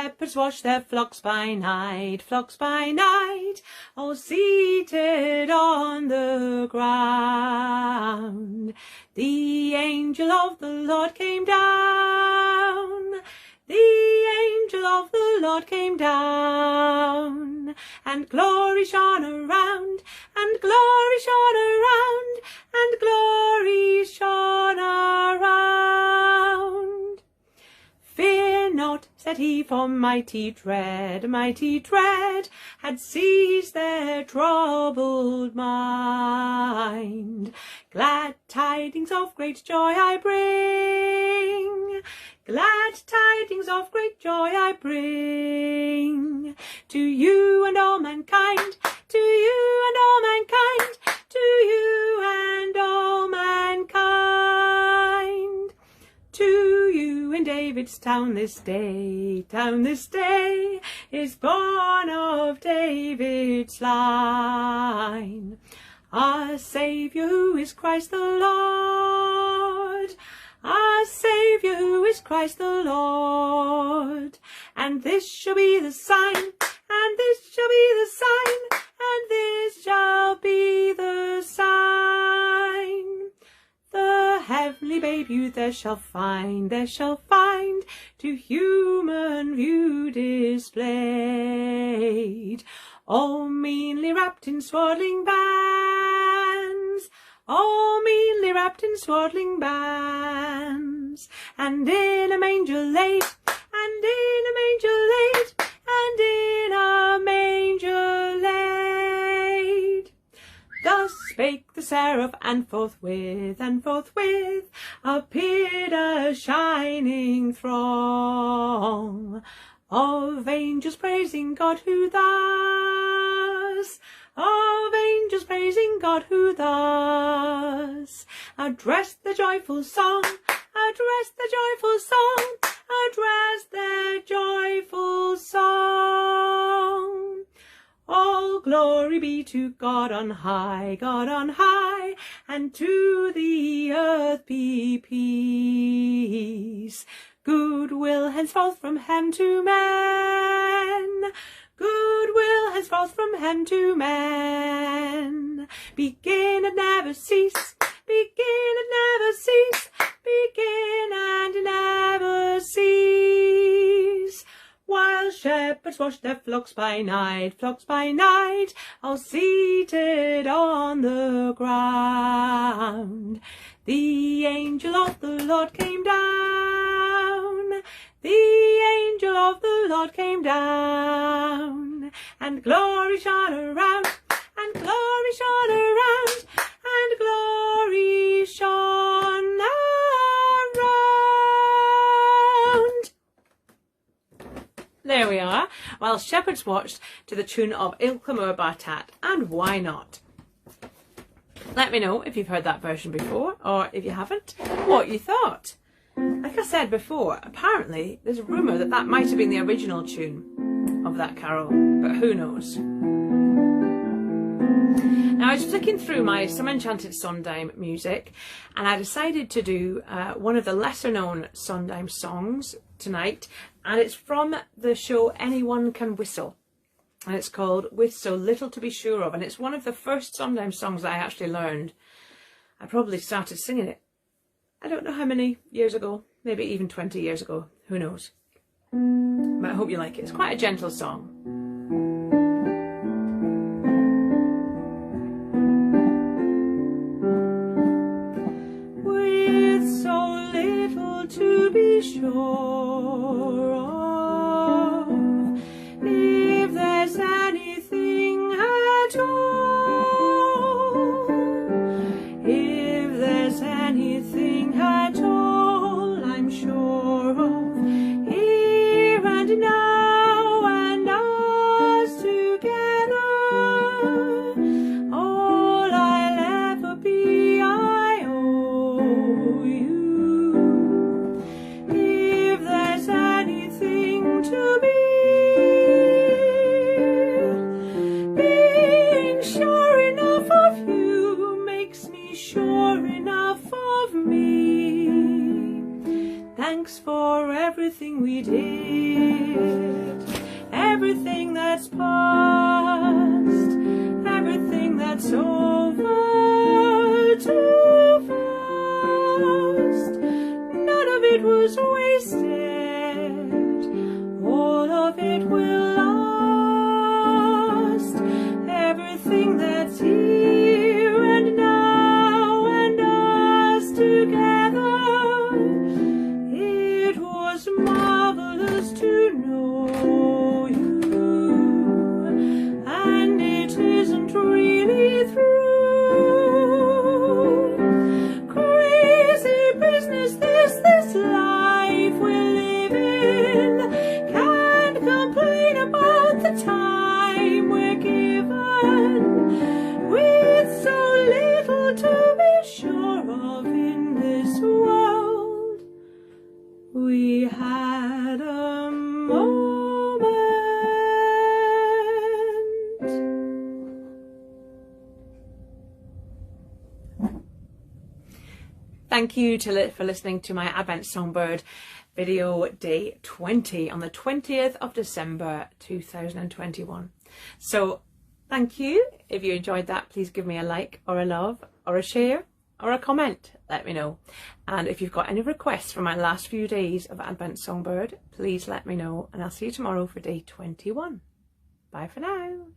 shepherds watch their flocks by night, all seated on the ground. The angel of the Lord came down, the angel of the Lord came down, and glory shone around, and glory shone around, and glory shone around. Fear not, said he, for mighty dread had seized their troubled mind. Glad tidings of great joy I bring, glad tidings of great joy I bring, to you and all mankind, to you and all mankind, to you and all mankind. To you in David's town this day is born of David's line our Saviour, who is Christ the Lord, our Saviour, who is Christ the Lord. And this shall be the sign, and this shall be the sign, and this shall be the sign. The heavenly babe you there shall find, to human view displayed, all meanly wrapped in swaddling bands, all meanly wrapped in swaddling bands, and in a manger laid, and in a manger laid, and in a manger laid. Thus spake the seraph, and forthwith appeared a shining throng of angels praising God who thus, of angels praising God who thus addressed the joyful song, addressed the joyful song, addressed the joyful song. All glory be to God on high, and to the earth be peace. Goodwill henceforth from hem to men, goodwill henceforth from hem to men. Begin and never cease, begin and never cease, begin and never cease. While shepherds watch their flocks by night, all seated on the ground, the angel of the Lord came down, the angel of the Lord came down, and glory shone around, and glory shone around, and glory shone around. There we are, while shepherds watched to the tune of Ilka Moor Bartat, and why not? Let me know if you've heard that version before, or if you haven't, what you thought. Like I said before, apparently there's a rumour that that might have been the original tune of that carol, but who knows. Now I was flicking through my Some Enchanted Sondheim music, and I decided to do one of the lesser known Sondheim songs tonight, and it's from the show Anyone Can Whistle, and it's called With So Little to Be Sure Of, and it's one of the first Sondheim songs I actually learned. I probably started singing it, I don't know how many years ago, maybe even 20 years ago, who knows. But I hope you like it. It's quite a gentle song. With so little to be sure of, if there's anything at all, if there's anything at all, I'm sure of, here and now and us together, all I'll ever be, I owe you. If there's anything we did. Everything that's past, everything that's over too fast, none of it was wasted, all of it will last. Everything that's here and now and us together, it was marvelous to know you, and it isn't really through. Crazy business this life we're living, can't complain about the time we're given, with so little to be sure of in this world. We had a moment. Thank you for listening to my Advent Songbird video day 20 on the 20th of December 2021. So thank you. If you enjoyed that, please give me a like or a love or a share or a comment. Let me know. And if you've got any requests for my last few days of Advent Songbird, please let me know, and I'll see you tomorrow for day 21. Bye for now.